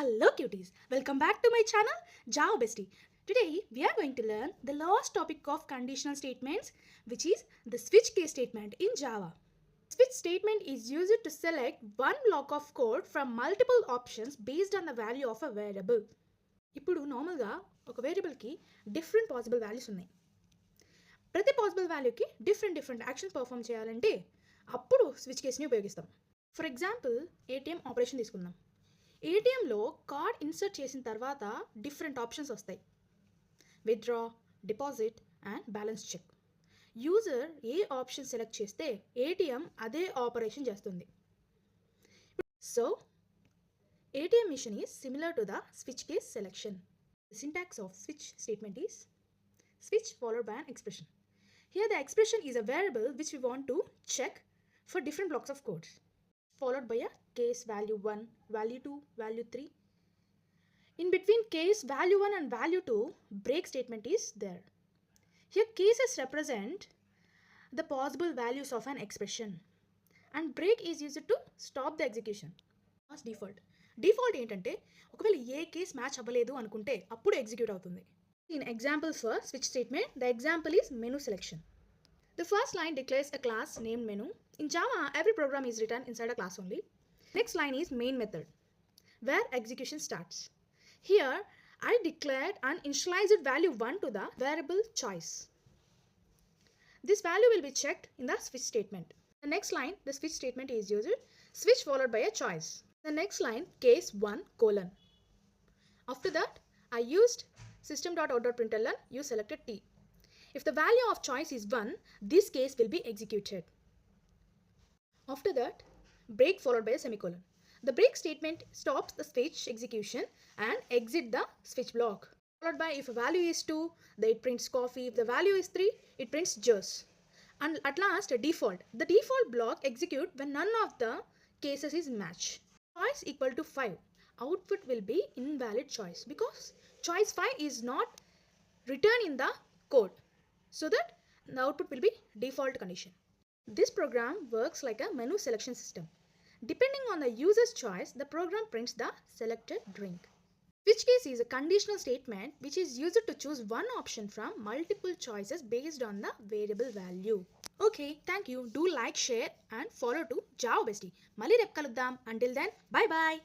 Hello cuties, welcome back to my channel Java Bestie. Today we are going to learn the last topic of conditional statements, which is the switch case statement in Java. Switch statement is used to select one block of code from multiple options based on the value of a variable. ఇప్పుడు నార్మల్గా ఒక వేరియబుల్కి different possible values ఉన్నాయి. ప్రతి possible వాల్యూకి different actions perform చేయాలంటే అప్పుడు switch కేస్ని ఉపయోగిస్తాం. For example ATM operation తీసుకుందాం. ఏటీఎంలో కార్డ్ ఇన్సర్ట్ చేసిన తర్వాత డిఫరెంట్ ఆప్షన్స్ వస్తాయి. Withdraw, deposit and balance check. User ఏ ఆప్షన్ సెలెక్ట్ చేస్తే ఏటీఎం అదే ఆపరేషన్ చేస్తుంది. So ATM mission is similar to the switch case selection. The syntax of switch statement is switch followed by an expression. Here the expression is a variable which we want to check for different blocks of code, followed by a case value 1, value 2, value 3. In between case value 1 and value 2, break statement is there. Here cases represent the possible values of an expression and break is used to stop the execution. As default ఏంటంటే ఒకవేళ ఏ case match అవ్వలేదు అనుకుంటే అప్పుడు execute అవుతుంది. In examples for switch statement, the example is menu selection. The first line declares a class name menu. In Java every program is written inside a class only. Next line is main method where execution starts. Here I declared an initialized value 1 to the variable choice. This value will be checked in the switch statement. The next line, the switch statement is used, switch followed by a choice. The next line, case 1 colon. After that, I used system.out.println, you selected T. If the value of choice is 1, this case will be executed. After that, break followed by a semicolon. The break statement stops the switch execution and exit the switch block. Followed by if a value is 2, then it prints coffee. If the value is 3, it prints juice. And at last, a default. The default block execute when none of the cases is matched. Choice equal to 5. Output will be invalid choice because choice 5 is not written in the code. So that the output will be default condition. This program works like a menu selection system. Depending on the user's choice, the program prints the selected drink. Switch case is a conditional statement which is used to choose one option from multiple choices based on the variable value. Okay, thank you. Do like, share and follow to Java Bestie. Mali rep kaluddam. Until then, bye bye.